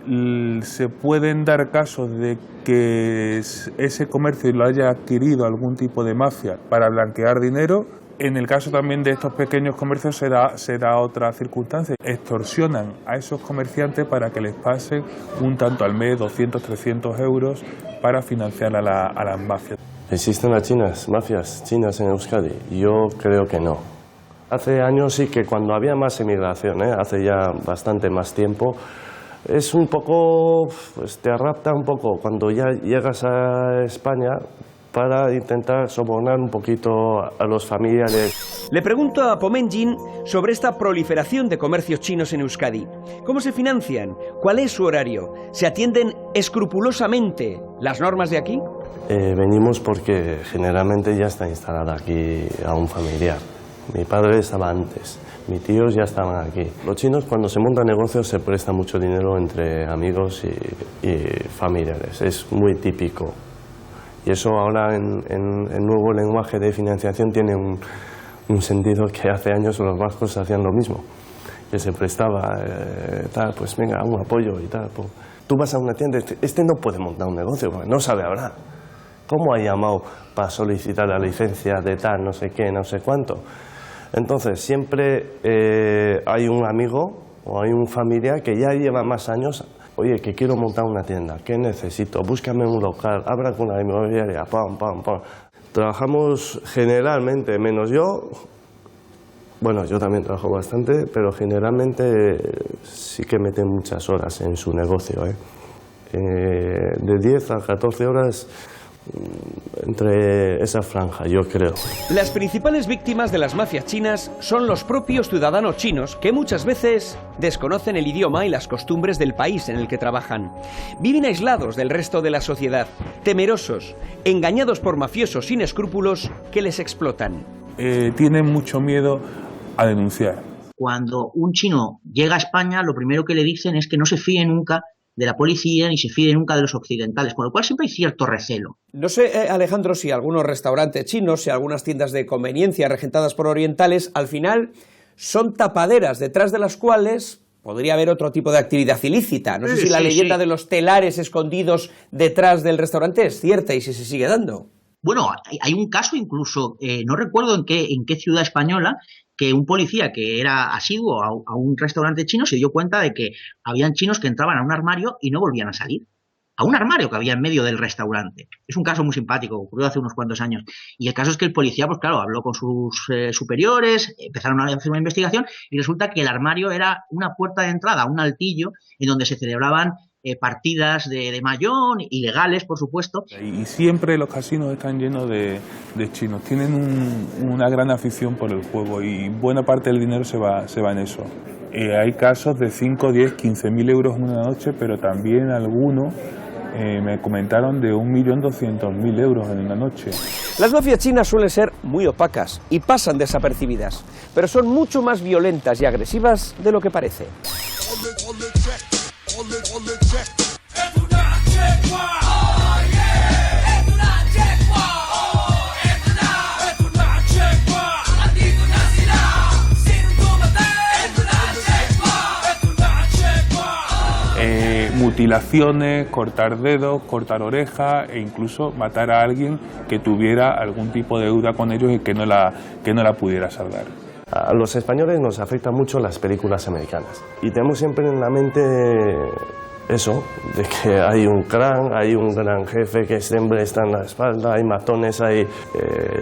se pueden dar casos de que ese comercio lo haya adquirido algún tipo de mafia para blanquear dinero. En el caso también de estos pequeños comercios se da otra circunstancia. Extorsionan a esos comerciantes para que les pasen un tanto al mes, 200, 300 euros, para financiar a las mafias. ¿Existen las mafias chinas en Euskadi? Yo creo que no. Hace años sí que cuando había más emigración, hace ya bastante más tiempo, es un poco, pues te rapta un poco cuando ya llegas a España para intentar sobornar un poquito a los familiares. Le pregunto a Pomenjin sobre esta proliferación de comercios chinos en Euskadi. ¿Cómo se financian? ¿Cuál es su horario? ¿Se atienden escrupulosamente las normas de aquí? Venimos porque generalmente ya está instalada aquí a un familiar. Mi padre estaba antes, mis tíos ya estaban aquí. Los chinos cuando se montan negocios se presta mucho dinero entre amigos y familiares, es muy típico. Y eso ahora en nuevo lenguaje de financiación tiene un sentido que hace años los vascos hacían lo mismo, que se prestaba, pues venga, un apoyo y tal. Pues. Tú vas a una tienda, este no puede montar un negocio, porque no sabe hablar. ¿Cómo ha llamado para solicitar la licencia de tal, no sé qué, no sé cuánto? Entonces, siempre hay un amigo o hay un familiar que ya lleva más años. Oye, que quiero montar una tienda, ¿qué necesito? Búscame un local, habla con la inmobiliaria, pam. Trabajamos generalmente, menos yo, bueno, yo también trabajo bastante, pero generalmente sí que meten muchas horas en su negocio. De 10 a 14 horas entre esa franja, yo creo. Las principales víctimas de las mafias chinas son los propios ciudadanos chinos, que muchas veces desconocen el idioma y las costumbres del país en el que trabajan. Viven aislados del resto de la sociedad, temerosos, engañados por mafiosos sin escrúpulos que les explotan. Tienen mucho miedo a denunciar. Cuando un chino llega a España, lo primero que le dicen es que no se fíe nunca de la policía ni se fíe nunca de los occidentales, con lo cual siempre hay cierto recelo. No sé, Alejandro, si algunos restaurantes chinos, si algunas tiendas de conveniencia regentadas por orientales, al final son tapaderas detrás de las cuales podría haber otro tipo de actividad ilícita. No sé si la leyenda de los telares escondidos detrás del restaurante es cierta y si se sigue dando. Bueno, hay un caso incluso, no recuerdo en qué ciudad española, que un policía que era asiduo a un restaurante chino se dio cuenta de que habían chinos que entraban a un armario y no volvían a salir. A un armario que había en medio del restaurante. Es un caso muy simpático, ocurrió hace unos cuantos años. Y el caso es que el policía, pues claro, habló con sus superiores, empezaron a hacer una investigación y resulta que el armario era una puerta de entrada, un altillo, en donde se celebraban partidas de mahjong, ilegales, por supuesto. Y siempre los casinos están llenos de chinos. Tienen una gran afición por el juego y buena parte del dinero se va en eso. Hay casos de 5, 10, 15.000 euros en una noche, pero también algunos me comentaron de 1.200.000 euros en una noche. Las mafias chinas suelen ser muy opacas y pasan desapercibidas, pero son mucho más violentas y agresivas de lo que parece. Mutilaciones, cortar dedos, cortar orejas e incluso matar a alguien que tuviera algún tipo de deuda con ellos y que no la pudiera saldar. A los españoles nos afectan mucho las películas americanas y tenemos siempre en la mente eso, de que hay un clan, hay un gran jefe que siempre está en la espalda, hay matones, hay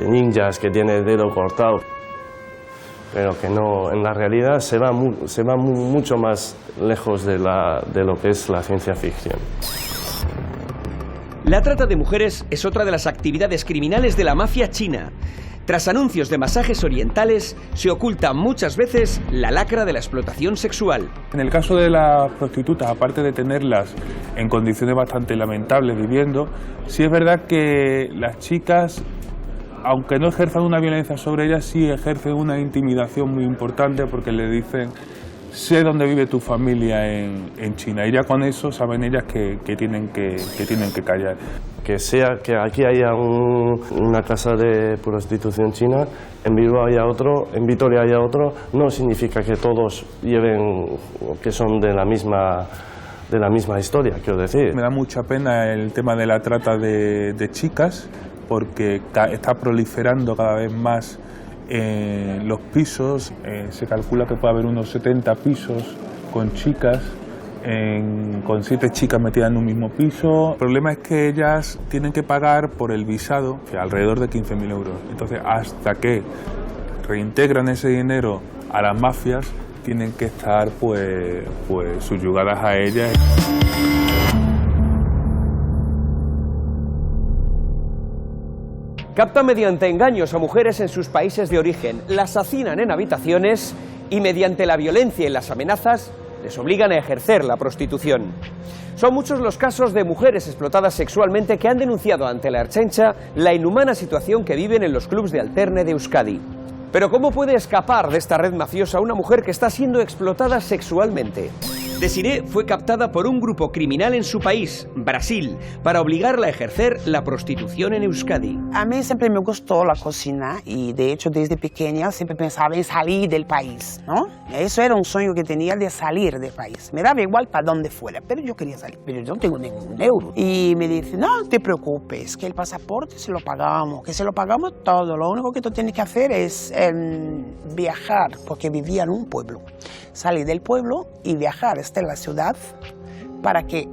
ninjas que tienen el dedo cortado, pero que no, en la realidad se va mucho más lejos de lo que es la ciencia ficción. La trata de mujeres es otra de las actividades criminales de la mafia china. Tras anuncios de masajes orientales, se oculta muchas veces la lacra de la explotación sexual. En el caso de las prostitutas, aparte de tenerlas en condiciones bastante lamentables viviendo, sí es verdad que las chicas, aunque no ejerzan una violencia sobre ellas, sí ejercen una intimidación muy importante porque le dicen: sé dónde vive tu familia en China, y ya con eso saben ellas que tienen que callar. Que sea que aquí haya una casa de prostitución china, en Bilbao haya otro, en Vitoria haya otro, no significa que todos que son de la misma historia, quiero decir. Me da mucha pena el tema de la trata de chicas, porque está proliferando cada vez más los pisos. Se calcula que puede haber unos 70 pisos con chicas, con 7 chicas metidas en un mismo piso. El problema es que ellas tienen que pagar por el visado alrededor de 15.000 euros. Entonces, hasta que reintegran ese dinero a las mafias, tienen que estar pues subyugadas a ellas. Captan mediante engaños a mujeres en sus países de origen, las hacinan en habitaciones y mediante la violencia y las amenazas les obligan a ejercer la prostitución. Son muchos los casos de mujeres explotadas sexualmente que han denunciado ante la Ertzaintza la inhumana situación que viven en los clubs de alterne de Euskadi. Pero ¿cómo puede escapar de esta red mafiosa una mujer que está siendo explotada sexualmente? Desiree fue captada por un grupo criminal en su país, Brasil, para obligarla a ejercer la prostitución en Euskadi. A mí siempre me gustó la cocina y de hecho desde pequeña siempre pensaba en salir del país, ¿no? Eso era un sueño que tenía, de salir del país. Me daba igual para dónde fuera, pero yo quería salir, pero yo no tengo ningún euro. Y me dice: no te preocupes, que el pasaporte se lo pagamos, que se lo pagamos todo, lo único que tú tienes que hacer es viajar, porque vivía en un pueblo. Salir del pueblo y viajar hasta la ciudad para que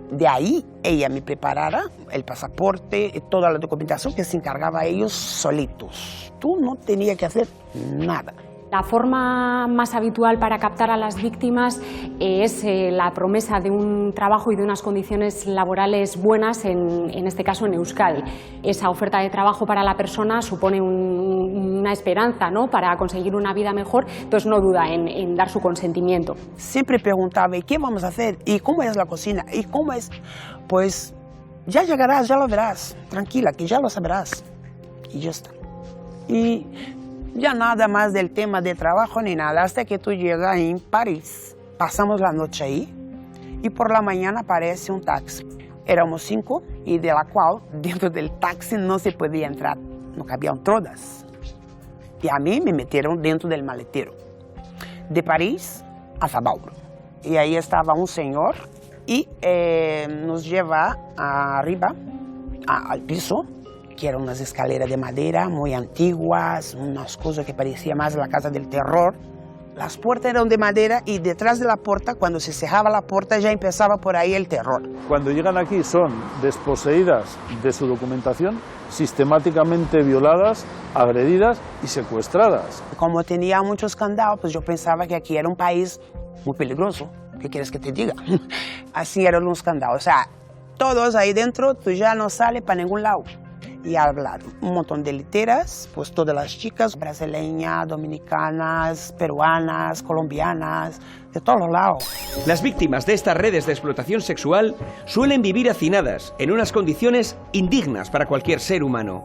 de ahí ella me preparara el pasaporte y toda la documentación, que se encargaba ellos solitos. Tú no tenías que hacer nada. La forma más habitual para captar a las víctimas es la promesa de un trabajo y de unas condiciones laborales buenas, en este caso en Euskadi. Esa oferta de trabajo para la persona supone una esperanza, ¿no?, para conseguir una vida mejor, entonces no duda en dar su consentimiento. Siempre preguntaba, ¿y qué vamos a hacer? ¿Y cómo es la cocina? ¿Y cómo es? Pues ya llegarás, ya lo verás, tranquila, que ya lo sabrás. Y ya está. Y ya nada más del tema de trabajo ni nada, hasta que tú llegas en París. Pasamos la noche ahí y por la mañana aparece un taxi. Éramos 5 y de la cual dentro del taxi no se podía entrar, no cabían todas. Y a mí me metieron dentro del maletero, de París a Sabauro. Y ahí estaba un señor y nos lleva arriba, al piso, que eran unas escaleras de madera muy antiguas, unas cosas que parecían más la casa del terror. Las puertas eran de madera y detrás de la puerta, cuando se cerraba la puerta, ya empezaba por ahí el terror. Cuando llegan aquí son desposeídas de su documentación, sistemáticamente violadas, agredidas y secuestradas. Como tenía muchos candados, pues yo pensaba que aquí era un país muy peligroso. ¿Qué quieres que te diga? Así eran los candados. O sea, todos ahí dentro, tú ya no sales para ningún lado. Y hablar un montón de literas, pues todas las chicas, brasileñas, dominicanas, peruanas, colombianas, de todos lados. Las víctimas de estas redes de explotación sexual suelen vivir hacinadas en unas condiciones indignas para cualquier ser humano.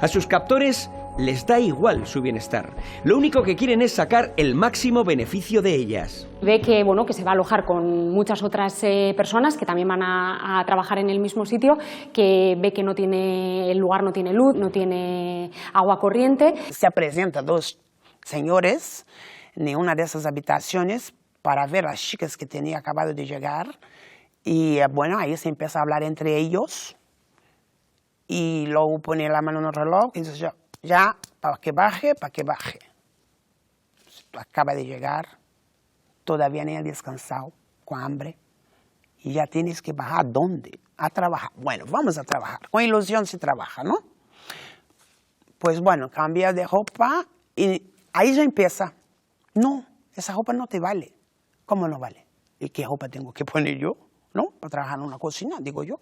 A sus captores les da igual su bienestar. Lo único que quieren es sacar el máximo beneficio de ellas. Ve que, bueno, que se va a alojar con muchas otras personas que también van a trabajar en el mismo sitio, que ve que no tiene, el lugar no tiene luz, no tiene agua corriente. Se presentan 2 señores en una de esas habitaciones para ver a las chicas que tenía acabado de llegar. Y bueno, ahí se empieza a hablar entre ellos. Y luego pone la mano en el reloj y dice, ya, para que baje, para que baje. Acaba de llegar, todavía ni ha descansado, con hambre, y ya tienes que bajar. ¿Dónde? A trabajar. Bueno, vamos a trabajar. Con ilusión se trabaja, ¿no? Pues bueno, cambia de ropa y ahí ya empieza. No, esa ropa no te vale. ¿Cómo no vale? ¿Y qué ropa tengo que poner yo? ¿No? Para trabajar en una cocina, digo yo.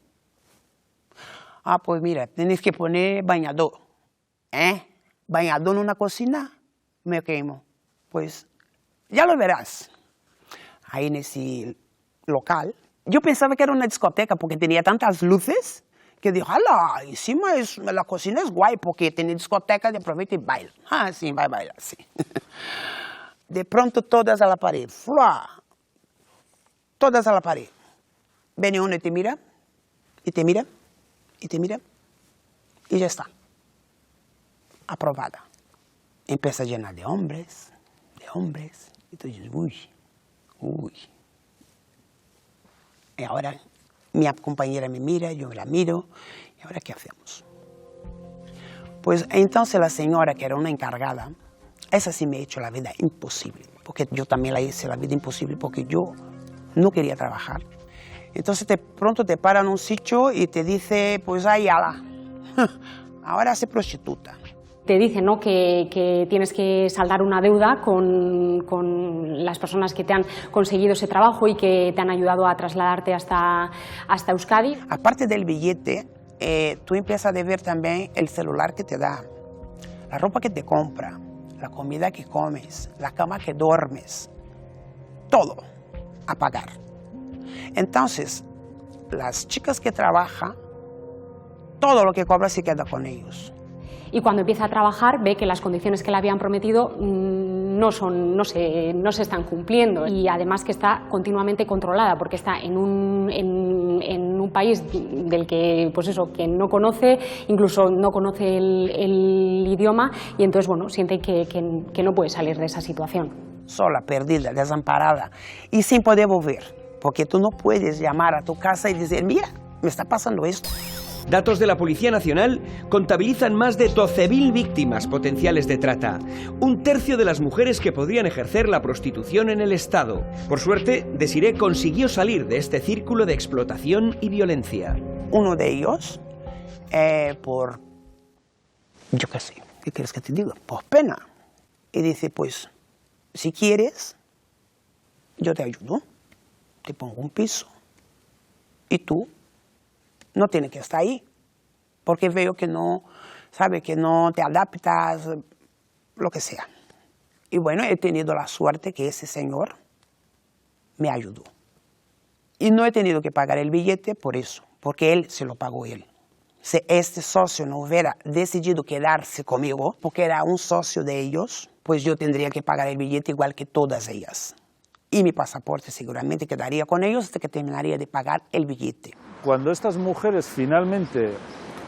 Ah, pues mira, tienes que poner bañador. Bañador en una cocina, me quemo. Pues ya lo verás. Ahí en ese local, yo pensaba que era una discoteca porque tenía tantas luces que dije, ¡hala! Encima la cocina es guay porque tiene discoteca, de aproveita y baila. Ah, sí, va a bailar, sí. De pronto todas a la pared, ¡fua! Todas a la pared. Viene uno y te mira, y te mira, y te mira, y ya está. Aprobada. Empieza a llenar de hombres, y tú dices, uy. Y ahora mi compañera me mira, yo la miro, ¿y ahora qué hacemos? Pues entonces la señora, que era una encargada, esa sí me ha hecho la vida imposible, porque yo también la hice la vida imposible, porque yo no quería trabajar. Entonces de pronto te paran en un sitio y te dice, pues ahí, ala, ahora se prostituta. Te dicen, ¿no?, que tienes que saldar una deuda con las personas que te han conseguido ese trabajo y que te han ayudado a trasladarte hasta Euskadi. Aparte del billete, tú empiezas a ver también el celular que te da, la ropa que te compra, la comida que comes, la cama que duermes, todo a pagar. Entonces, las chicas que trabajan, todo lo que cobran se queda con ellos. Y cuando empieza a trabajar ve que las condiciones que le habían prometido no se están cumpliendo, y además que está continuamente controlada porque está en un país del que, pues eso, que no conoce, incluso no conoce el idioma, y entonces bueno, siente que no puede salir de esa situación. Sola, perdida, desamparada y sin poder volver, porque tú no puedes llamar a tu casa y decir, mira, me está pasando esto. Datos de la Policía Nacional contabilizan más de 12.000 víctimas potenciales de trata, un tercio de las mujeres que podrían ejercer la prostitución en el Estado. Por suerte, Desiré consiguió salir de este círculo de explotación y violencia. Uno de ellos, yo qué sé, ¿qué quieres que te diga? Por pena. Y dice, pues, si quieres, yo te ayudo, te pongo un piso. Y tú no tienes que estar ahí, porque veo que no, sabe, que no te adaptas, lo que sea. Y bueno, he tenido la suerte que ese señor me ayudó. Y no he tenido que pagar el billete por eso, porque él se lo pagó él. Si este socio no hubiera decidido quedarse conmigo, porque era un socio de ellos, pues yo tendría que pagar el billete igual que todas ellas. Y mi pasaporte seguramente quedaría con ellos hasta que terminaría de pagar el billete. Cuando estas mujeres finalmente,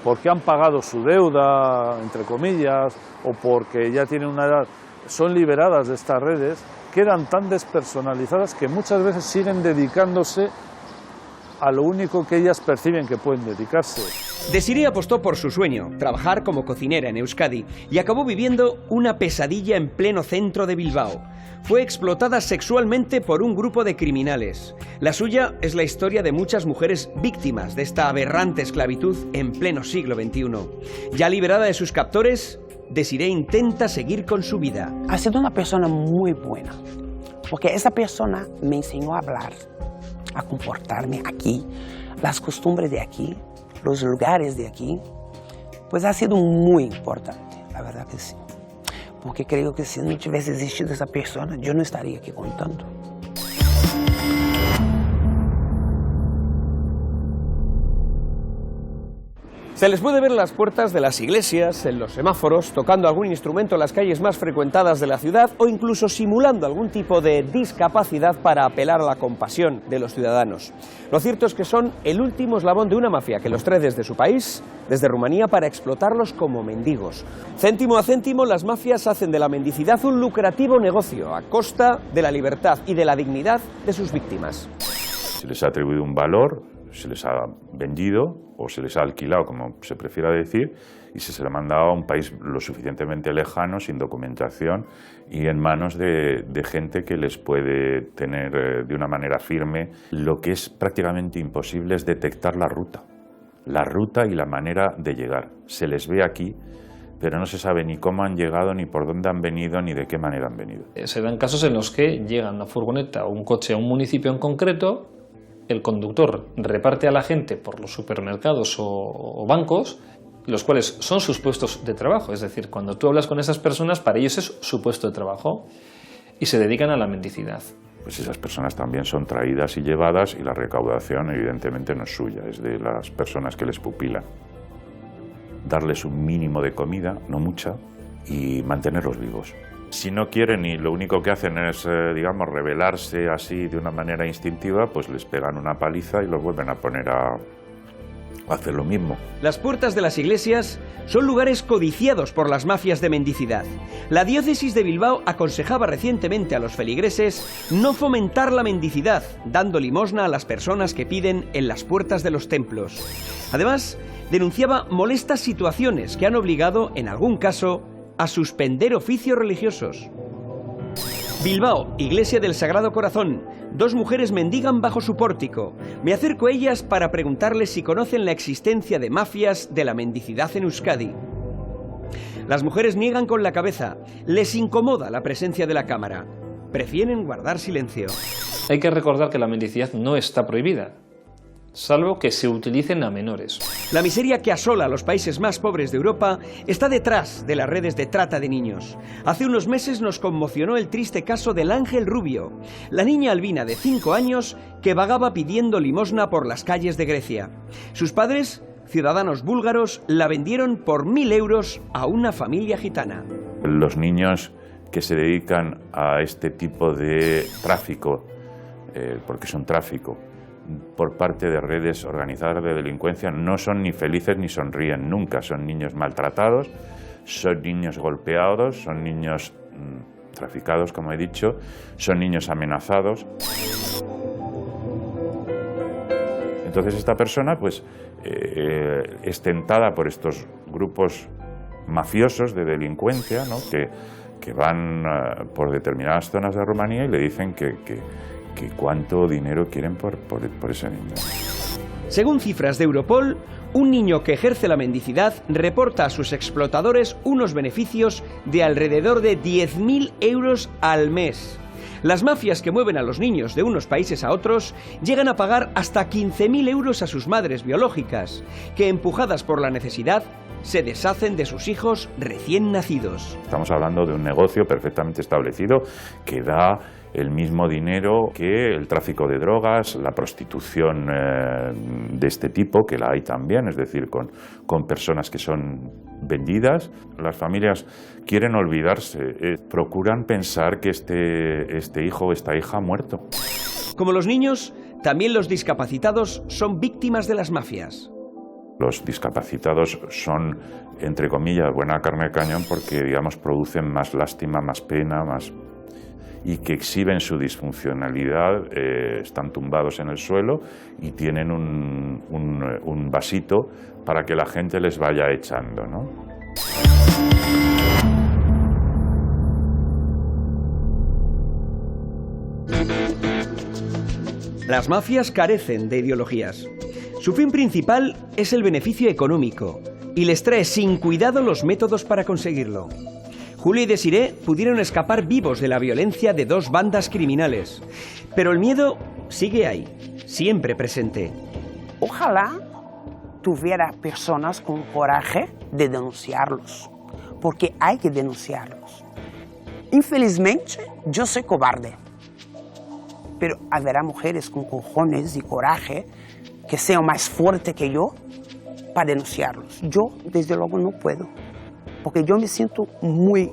porque han pagado su deuda, entre comillas, o porque ya tienen una edad, son liberadas de estas redes, quedan tan despersonalizadas que muchas veces siguen dedicándose a lo único que ellas perciben que pueden dedicarse. Desiree apostó por su sueño, trabajar como cocinera en Euskadi, y acabó viviendo una pesadilla en pleno centro de Bilbao. Fue explotada sexualmente por un grupo de criminales. La suya es la historia de muchas mujeres víctimas de esta aberrante esclavitud en pleno siglo XXI. Ya liberada de sus captores, Desiree intenta seguir con su vida. Ha sido una persona muy buena, porque esa persona me enseñó a hablar, a comportarme aquí, las costumbres de aquí, los lugares de aquí, pues ha sido muy importante, la verdad que sí. Porque creo que si no hubiese existido esa persona, yo no estaría aquí contando. Se les puede ver en las puertas de las iglesias, en los semáforos, tocando algún instrumento en las calles más frecuentadas de la ciudad o incluso simulando algún tipo de discapacidad para apelar a la compasión de los ciudadanos. Lo cierto es que son el último eslabón de una mafia que los trae desde su país, desde Rumanía, para explotarlos como mendigos. Céntimo a céntimo, las mafias hacen de la mendicidad un lucrativo negocio a costa de la libertad y de la dignidad de sus víctimas. Se les ha atribuido un valor, se les ha vendido o se les ha alquilado, como se prefiera decir, y se le ha mandado a un país lo suficientemente lejano, sin documentación y en manos de gente que les puede tener de una manera firme. Lo que es prácticamente imposible es detectar la ruta y la manera de llegar. Se les ve aquí, pero no se sabe ni cómo han llegado, ni por dónde han venido, ni de qué manera han venido. Se dan casos en los que llegan una furgoneta o un coche a un municipio en concreto, el conductor reparte a la gente por los supermercados o bancos, los cuales son sus puestos de trabajo. Es decir, cuando tú hablas con esas personas, para ellos es su puesto de trabajo y se dedican a la mendicidad. Pues esas personas también son traídas y llevadas y la recaudación evidentemente no es suya, es de las personas que les pupilan. Darles un mínimo de comida, no mucha, y mantenerlos vivos. Si no quieren y lo único que hacen es, digamos, rebelarse así de una manera instintiva, pues les pegan una paliza y los vuelven a poner a hacer lo mismo. Las puertas de las iglesias son lugares codiciados por las mafias de mendicidad. La diócesis de Bilbao aconsejaba recientemente a los feligreses no fomentar la mendicidad, dando limosna a las personas que piden en las puertas de los templos. Además, denunciaba molestas situaciones que han obligado, en algún caso, a suspender oficios religiosos. Bilbao, Iglesia del Sagrado Corazón. 2 mujeres mendigan bajo su pórtico. Me acerco a ellas para preguntarles si conocen la existencia de mafias de la mendicidad en Euskadi. Las mujeres niegan con la cabeza. Les incomoda la presencia de la cámara. Prefieren guardar silencio. Hay que recordar que la mendicidad no está prohibida, salvo que se utilicen a menores. La miseria que asola a los países más pobres de Europa está detrás de las redes de trata de niños. Hace unos meses nos conmocionó el triste caso del Ángel Rubio, la niña albina de 5 años que vagaba pidiendo limosna por las calles de Grecia. Sus padres, ciudadanos búlgaros, la vendieron por 1.000 euros a una familia gitana. Los niños que se dedican a este tipo de tráfico, porque es un tráfico, por parte de redes organizadas de delincuencia, no son ni felices ni sonríen nunca. Son niños maltratados, son niños golpeados, son niños traficados, como he dicho, son niños amenazados. Entonces esta persona pues es tentada por estos grupos mafiosos de delincuencia, ¿no? que van por determinadas zonas de Rumanía y le dicen que cuánto dinero quieren por ese niño. Según cifras de Europol, un niño que ejerce la mendicidad reporta a sus explotadores unos beneficios de alrededor de 10.000 euros al mes. Las mafias que mueven a los niños de unos países a otros llegan a pagar hasta 15.000 euros a sus madres biológicas, que empujadas por la necesidad se deshacen de sus hijos recién nacidos. Estamos hablando de un negocio perfectamente establecido que da el mismo dinero que el tráfico de drogas, la prostitución de este tipo, que la hay también, es decir, con personas que son vendidas. Las familias quieren olvidarse, procuran pensar que este hijo o esta hija ha muerto. Como los niños, también los discapacitados son víctimas de las mafias. Los discapacitados son, entre comillas, buena carne de cañón porque, digamos, producen más lástima, más pena, y que exhiben su disfuncionalidad, están tumbados en el suelo y tienen un vasito para que la gente les vaya echando, ¿no? Las mafias carecen de ideologías. Su fin principal es el beneficio económico y les trae sin cuidado los métodos para conseguirlo. Julio y Desiré pudieron escapar vivos de la violencia de dos bandas criminales, pero el miedo sigue ahí, siempre presente. Ojalá tuviera personas con coraje de denunciarlos, porque hay que denunciarlos. Infelizmente, yo soy cobarde, pero habrá mujeres con cojones y coraje que sean más fuertes que yo para denunciarlos. Yo, desde luego, no puedo, porque yo me siento muy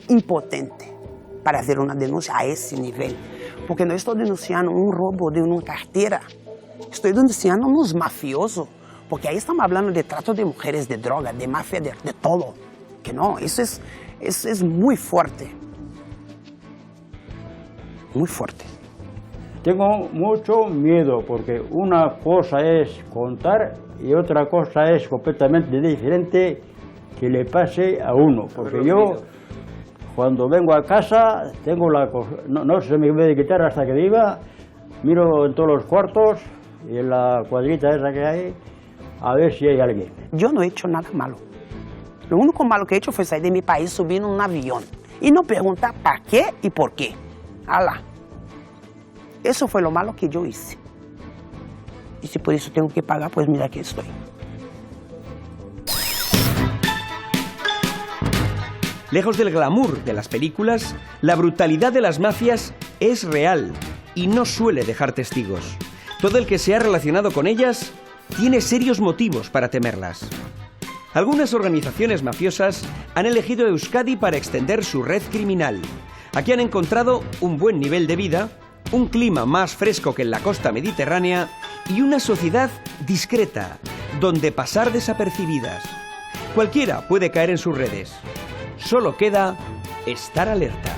impotente para hacer una denuncia a ese nivel, porque no estoy denunciando un robo de una cartera, estoy denunciando a unos mafiosos, porque ahí estamos hablando de trato de mujeres, de droga, de mafia, de todo, que no, eso es muy fuerte, muy fuerte. Tengo mucho miedo porque una cosa es contar y otra cosa es completamente diferente que le pase a uno, porque yo cuando vengo a casa tengo no se me puede quitar hasta que viva, miro en todos los cuartos y en la cuadrita esa que hay a ver si hay alguien. Yo no he hecho nada malo. Lo único malo que he hecho fue salir de mi país, subir en un avión y no preguntar para qué y por qué. Alá. Eso fue lo malo que yo hice. Y si por eso tengo que pagar, pues mira aquí estoy. Lejos del glamour de las películas, la brutalidad de las mafias es real y no suele dejar testigos. Todo el que se ha relacionado con ellas tiene serios motivos para temerlas. Algunas organizaciones mafiosas han elegido Euskadi para extender su red criminal. Aquí han encontrado un buen nivel de vida, un clima más fresco que en la costa mediterránea y una sociedad discreta, donde pasar desapercibidas. Cualquiera puede caer en sus redes. Solo queda estar alerta.